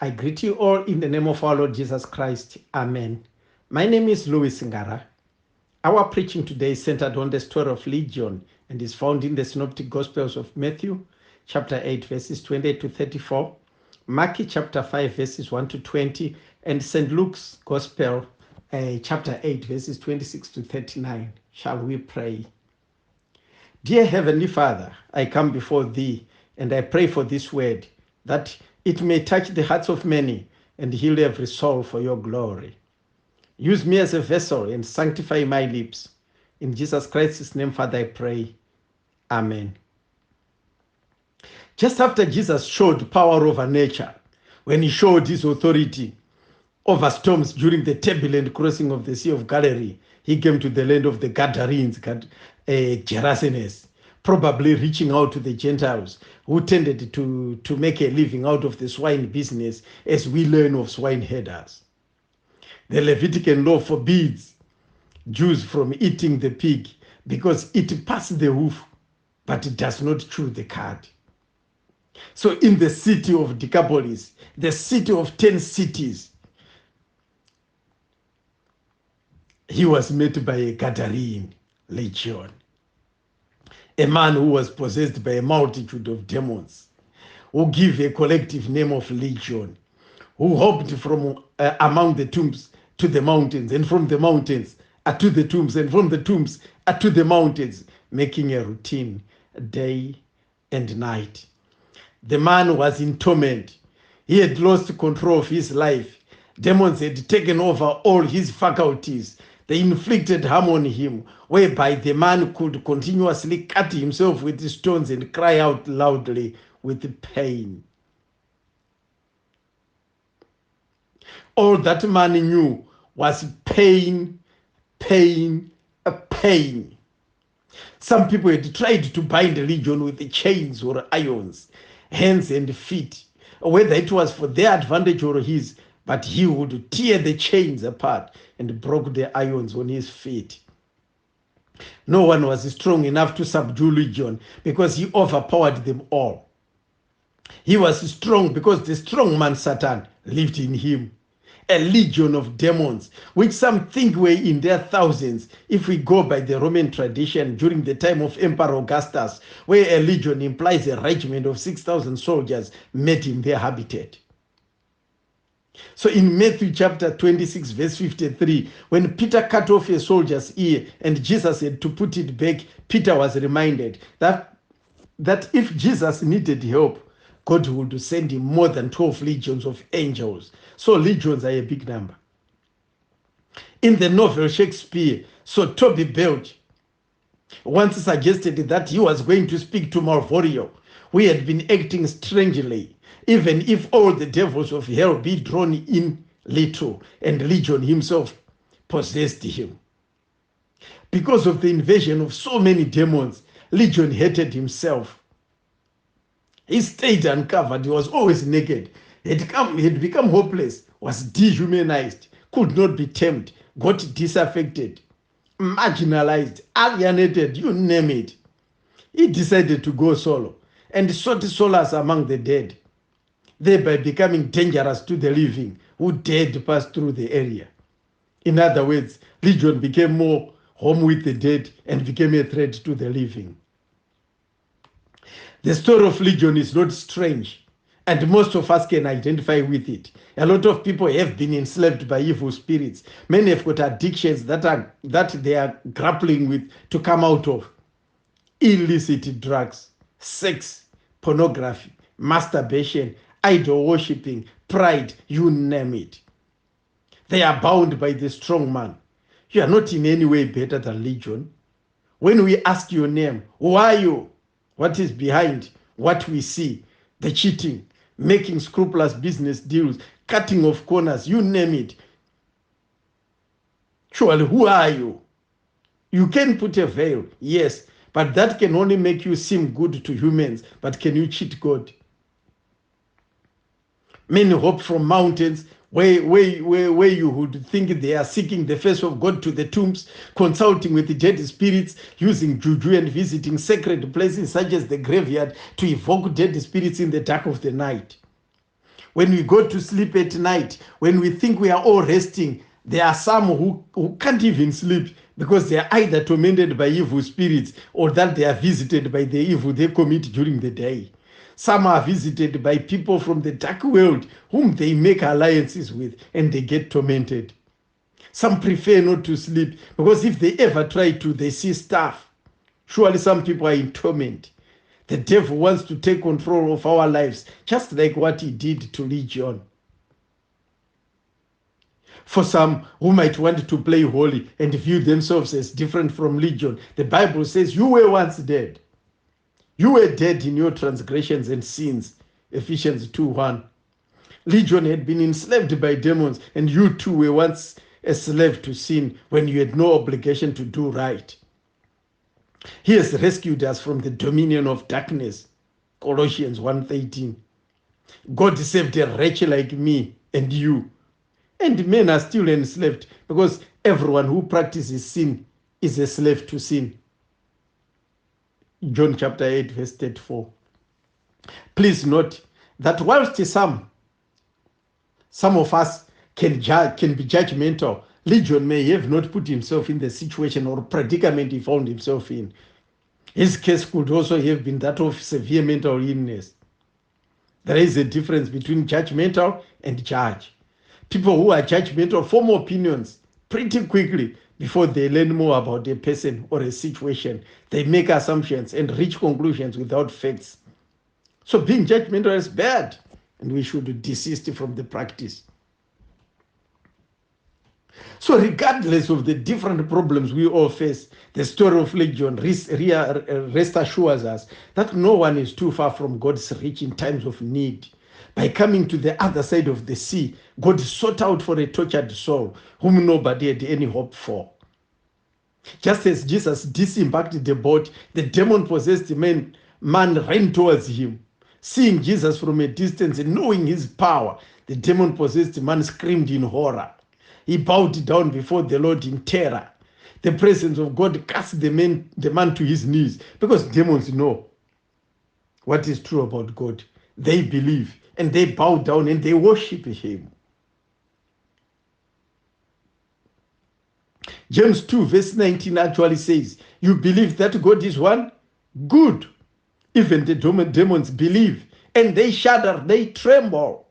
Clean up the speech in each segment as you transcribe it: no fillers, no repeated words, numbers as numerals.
I greet you all in the name of our Lord Jesus Christ. Amen. My name is Ngara. Our preaching today is centered on the story of Legion and is found in the Synoptic Gospels of Matthew, chapter 8, verses 28 to 34, Mark chapter 5, verses 1 to 20, and St. Luke's Gospel, chapter 8, verses 26 to 39. Shall we pray? Dear Heavenly Father, I come before Thee and I pray for this word, that it may touch the hearts of many and heal every soul for your glory. Use me as a vessel and sanctify my lips. In Jesus Christ's name, Father, I pray. Amen. Just after Jesus showed power over nature, when he showed his authority over storms during the turbulent crossing of the Sea of Galilee, he came to the land of the Gadarenes, Gerasenes, probably reaching out to the Gentiles who tended to make a living out of the swine business, as we learn of swine herders. The Levitican law forbids Jews from eating the pig because it passes the hoof, but it does not chew the cud. So in the city of Decapolis, the city of 10 cities, he was met by a Gadarene legion, a man who was possessed by a multitude of demons, who give a collective name of legion, who hopped from among the tombs to the mountains, and from the mountains to the tombs, and from the tombs to the mountains, making a routine day and night. The man was in torment. He had lost control of his life. Demons had taken over all his faculties. They inflicted harm on him, whereby the man could continuously cut himself with stones and cry out loudly with pain. All that man knew was pain, pain, pain. Some people had tried to bind a legion with chains or irons, hands and feet, whether it was for their advantage or his, but he would tear the chains apart and broke the irons on his feet. No one was strong enough to subdue legion because he overpowered them all. He was strong because the strong man Satan lived in him. A legion of demons, which some think were in their thousands, if we go by the Roman tradition during the time of Emperor Augustus, where a legion implies a regiment of 6,000 soldiers met in their habitat. So in Matthew chapter 26, verse 53, when Peter cut off a soldier's ear and Jesus had to put it back, Peter was reminded that if Jesus needed help, God would send him more than 12 legions of angels. So legions are a big number. In the novel Shakespeare, so Toby Belch once suggested that he was going to speak to Malvolio, who had been acting strangely, even if all the devils of hell be drawn in little, and Legion himself possessed him. Because of the invasion of so many demons, Legion hated himself. He stayed uncovered, he was always naked, had become hopeless, was dehumanized, could not be tamed, got disaffected, marginalized, alienated, you name it. He decided to go solo and sought solace among the dead, thereby becoming dangerous to the living who dared to pass through the area. In other words, Legion became more home with the dead and became a threat to the living. The story of Legion is not strange, and most of us can identify with it. A lot of people have been enslaved by evil spirits. Many have got addictions that they are grappling with to come out of. Illicit drugs, sex, pornography, masturbation, idol worshipping, pride, you name it. They are bound by the strong man. You are not in any way better than Legion. When we ask your name, who are you? What is behind what we see? The cheating, making scrupulous business deals, cutting off corners, you name it. Surely, who are you? You can put a veil, yes, but that can only make you seem good to humans. But can you cheat God? Many hope from mountains where you would think they are seeking the face of God, to the tombs, consulting with the dead spirits, using juju and visiting sacred places such as the graveyard to evoke dead spirits in the dark of the night. When we go to sleep at night, when we think we are all resting, there are some who can't even sleep because they are either tormented by evil spirits or that they are visited by the evil they commit during the day. Some are visited by people from the dark world whom they make alliances with and they get tormented. Some prefer not to sleep because if they ever try to, they see stuff. Surely some people are in torment. The devil wants to take control of our lives, just like what he did to Legion. For some who might want to play holy and view themselves as different from Legion, the Bible says, you were once dead. You were dead in your transgressions and sins. Ephesians 2:1. Legion had been enslaved by demons, and you too were once a slave to sin when you had no obligation to do right. He has rescued us from the dominion of darkness. Colossians 1:13. God saved a wretch like me and you. And men are still enslaved because everyone who practices sin is a slave to sin. John chapter 8, verse 34. Please note that whilst some of us can be judgmental, Legion may have not put himself in the situation or predicament he found himself in. His case could also have been that of severe mental illness. There is a difference between judgmental and judge. People who are judgmental form opinions pretty quickly before they learn more about a person or a situation. They make assumptions and reach conclusions without facts. So being judgmental is bad, and we should desist from the practice. So regardless of the different problems we all face, the story of Legion rest assures us that no one is too far from God's reach in times of need. By coming to the other side of the sea, God sought out for a tortured soul whom nobody had any hope for. Just as Jesus disembarked the boat, the demon-possessed man ran towards him. Seeing Jesus from a distance and knowing his power, the demon-possessed man screamed in horror. He bowed down before the Lord in terror. The presence of God cast the man to his knees because demons know what is true about God. They believe and they bow down and they worship him. James 2 verse 19 actually says, you believe that God is one? Good. Even the demons believe and they shudder, they tremble.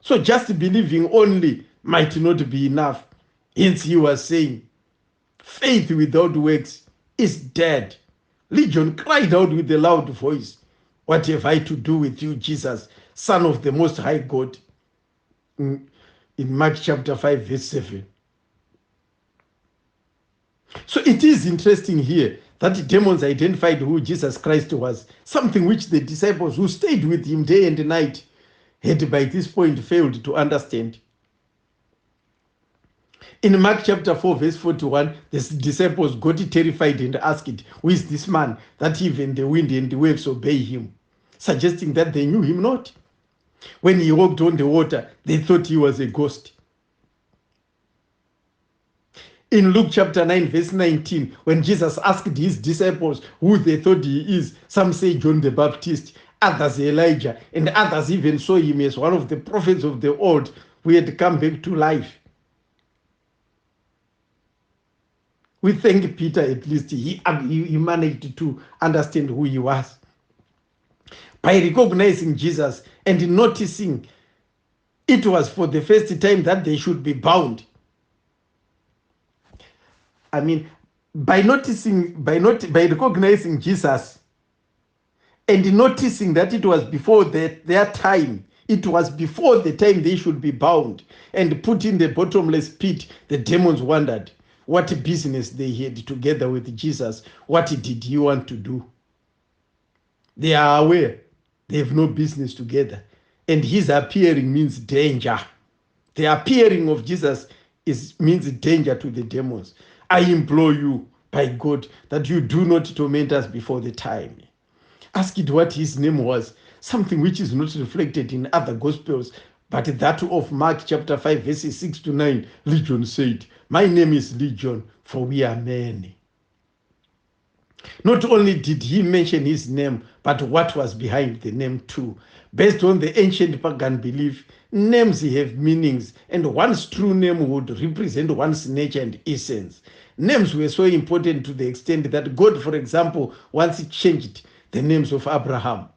So just believing only might not be enough. Hence he was saying, faith without works is dead. Legion cried out with a loud voice, what have I to do with you, Jesus, Son of the Most High God? In Mark chapter 5 verse 7. So it is interesting here that demons identified who Jesus Christ was, something which the disciples who stayed with him day and night had by this point failed to understand. In Mark chapter 4 verse 41, the disciples got terrified and asked, who is this man that even the wind and the waves obey him? Suggesting that they knew him not. When he walked on the water, they thought he was a ghost. In Luke chapter 9 verse 19, when Jesus asked his disciples who they thought he is, some say John the Baptist, others Elijah, and others even saw him as one of the prophets of the old who had come back to life. We thank Peter, at least he managed to understand who he was. By recognizing Jesus and noticing it was for the first time that they should be bound. By recognizing Jesus and noticing that it was before their time, it was before the time they should be bound and put in the bottomless pit, the demons wondered what business they had together with Jesus. What did he want to do? They are aware they have no business together. And his appearing means danger. The appearing of Jesus means danger to the demons. I implore you, by God, that you do not torment us before the time. Ask it what his name was, something which is not reflected in other gospels, but that of Mark chapter 5, verses 6 to 9. Legion said, my name is Legion, for we are many. Not only did he mention his name, but what was behind the name too. Based on the ancient pagan belief, names have meanings, and one's true name would represent one's nature and essence. Names were so important to the extent that God, for example, once changed the names of Abraham,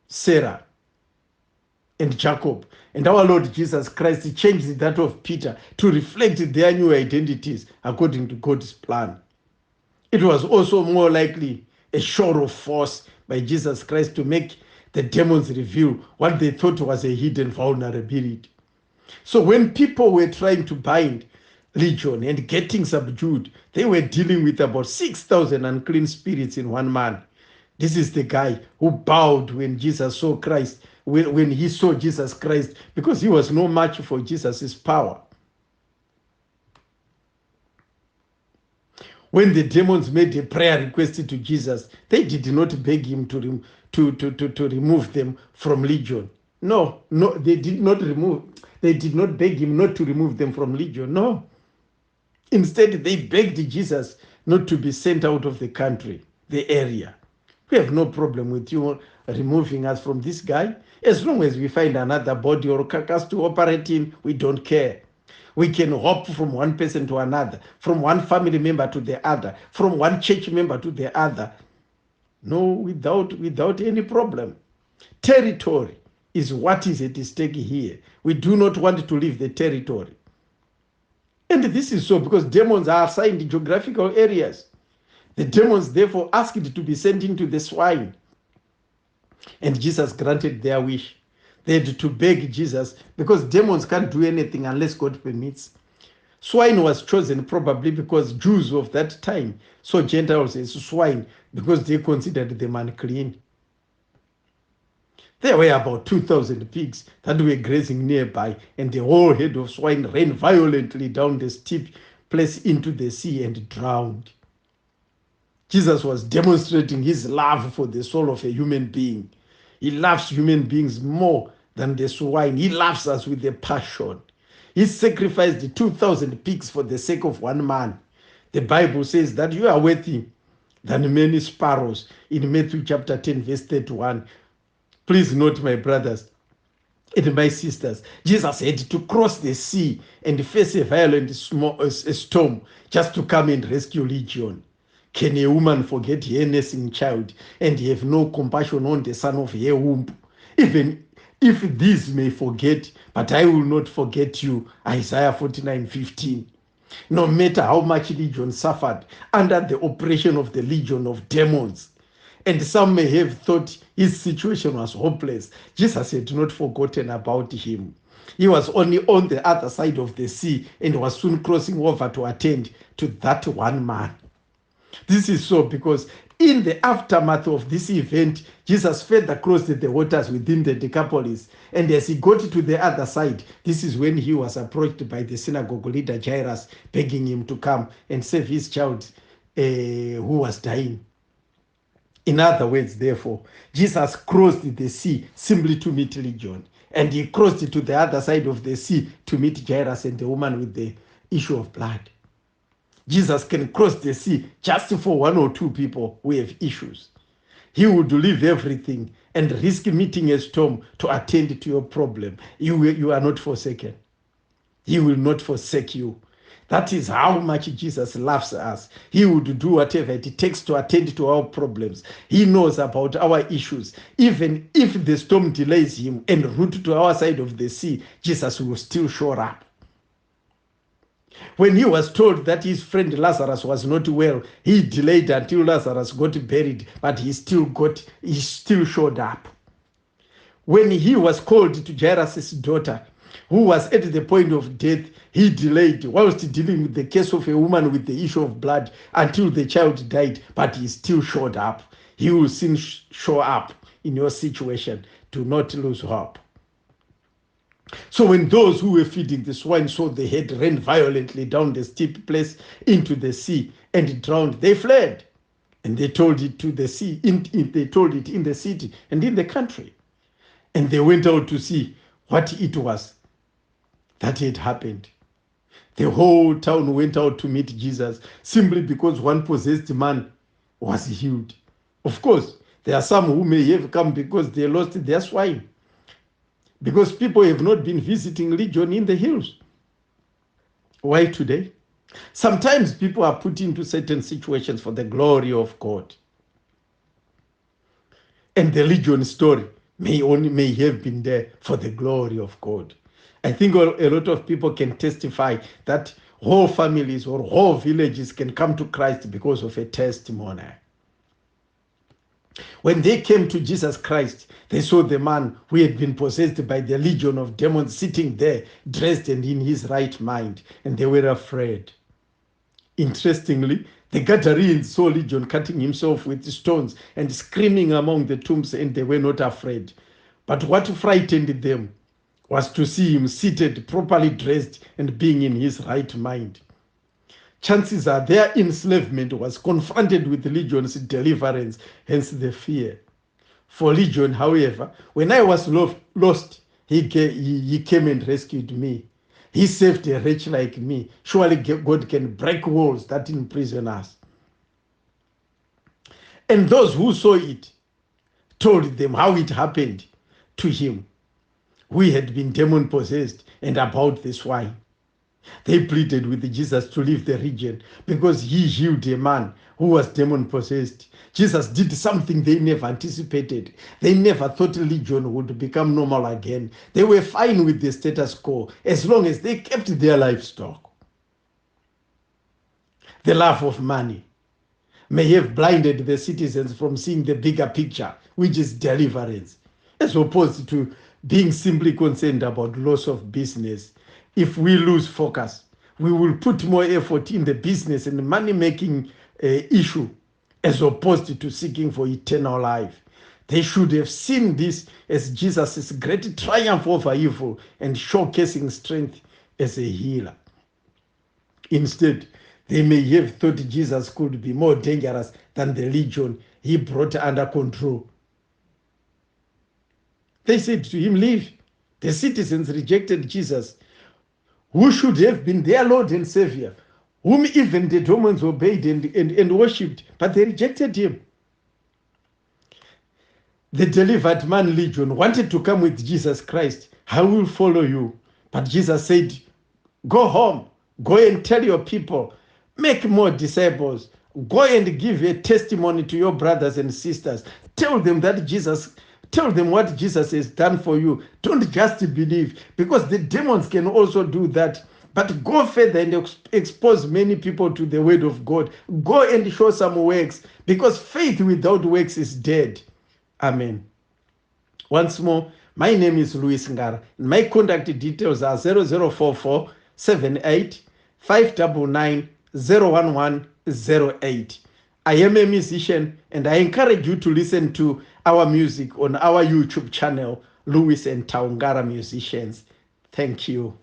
Sarah, and Jacob. And our Lord Jesus Christ changed that of Peter to reflect their new identities according to God's plan. It was also more likely a show of force by Jesus Christ to make the demons reveal what they thought was a hidden vulnerability. So when people were trying to bind Legion and getting subdued, they were dealing with about 6,000 unclean spirits in one man. This is the guy who bowed when Jesus saw Christ, when he saw Jesus Christ, because he was no match for Jesus' power. When the demons made a prayer request to Jesus, they did not beg him to remove them from Legion. No, they did not beg him not to remove them from Legion. No. Instead, they begged Jesus not to be sent out of the country, the area. We have no problem with you removing us from this guy. As long as we find another body or carcass to operate in, we don't care. We can hop from one person to another, from one family member to the other, from one church member to the other. No, without any problem. Territory is what is at stake here. We do not want to leave the territory. And this is so because demons are assigned geographical areas. The demons therefore asked to be sent into the swine. And Jesus granted their wish. They had to beg Jesus because demons can't do anything unless God permits. Swine was chosen probably because Jews of that time saw Gentiles as swine because they considered them unclean. There were about 2,000 pigs that were grazing nearby, and the whole herd of swine ran violently down the steep place into the sea and drowned. Jesus was demonstrating his love for the soul of a human being. He loves human beings more than the swine. He loves us with a passion. He sacrificed 2,000 pigs for the sake of one man. The Bible says that you are worthy than many sparrows in Matthew chapter 10, verse 31. Please note, my brothers and my sisters, Jesus had to cross the sea and face a violent storm just to come and rescue Legion. Can a woman forget her nursing child and have no compassion on the son of her womb? Even if these may forget, but I will not forget you. Isaiah 49:15. No matter how much Legion suffered under the oppression of the legion of demons, and some may have thought his situation was hopeless, Jesus had not forgotten about him. He was only on the other side of the sea and was soon crossing over to attend to that one man. This is so because in the aftermath of this event, Jesus further crossed the waters within the Decapolis. And as he got to the other side, this is when he was approached by the synagogue leader Jairus, begging him to come and save his child who was dying. In other words, therefore, Jesus crossed the sea simply to meet Legion. And he crossed to the other side of the sea to meet Jairus and the woman with the issue of blood. Jesus can cross the sea just for one or two people who have issues. He would leave everything and risk meeting a storm to attend to your problem. You are not forsaken. He will not forsake you. That is how much Jesus loves us. He would do whatever it takes to attend to our problems. He knows about our issues. Even if the storm delays him en route to our side of the sea, Jesus will still show up. When he was told that his friend Lazarus was not well, he delayed until Lazarus got buried, but he still showed up. When he was called to Jairus' daughter, who was at the point of death, he delayed whilst dealing with the case of a woman with the issue of blood until the child died, but he still showed up. He will soon show up in your situation. Do not lose hope. So when those who were feeding the swine saw the head ran violently down the steep place into the sea and drowned, they fled. And they told it to the sea, they told it in the city and in the country. And they went out to see what it was that had happened. The whole town went out to meet Jesus simply because one possessed man was healed. Of course, There are some who may have come because they lost their swine, because people have not been visiting religion in the hills. Why today? Sometimes people are put into certain situations for the glory of God. And the Legion story may have been there for the glory of God. I think a lot of people can testify that whole families or whole villages can come to Christ because of a testimony. When they came to Jesus Christ, they saw the man who had been possessed by the legion of demons sitting there, dressed and in his right mind, and they were afraid. Interestingly, the Gadarenes saw Legion cutting himself with stones and screaming among the tombs, and they were not afraid. But what frightened them was to see him seated, properly dressed, and being in his right mind. Chances are their enslavement was confronted with Legion's deliverance, hence the fear. For Legion, however, when I was lost, he came and rescued me. He saved a wretch like me. Surely God can break walls that imprison us. And those who saw it told them how it happened to him, who had been demon possessed, and about the swine. They pleaded with Jesus to leave the region because he healed a man who was demon possessed. Jesus did something they never anticipated. They never thought Legion would become normal again. They were fine with the status quo as long as they kept their livestock. The love of money may have blinded the citizens from seeing the bigger picture, which is deliverance, as opposed to being simply concerned about loss of business. If we lose focus, we will put more effort in the business and money-making issue as opposed to seeking for eternal life. They should have seen this as Jesus' great triumph over evil and showcasing strength as a healer. Instead, they may have thought Jesus could be more dangerous than the legion he brought under control. They said to him, leave. The citizens rejected Jesus, who should have been their Lord and Savior, whom even the demons obeyed and worshipped, but they rejected him. The delivered man Legion wanted to come with Jesus Christ. I will follow you. But Jesus said, go home, go and tell your people, make more disciples, go and give a testimony to your brothers and sisters. Tell them what Jesus has done for you. Don't just believe, because the demons can also do that. But go further and expose many people to the word of God. Go and show some works, because faith without works is dead. Amen. Once more, my name is Louis Ngara. My contact details are 0044 78 599 01108. I am a musician, and I encourage you to listen to our music on our YouTube channel, Louis and Ngara Musicians. Thank you.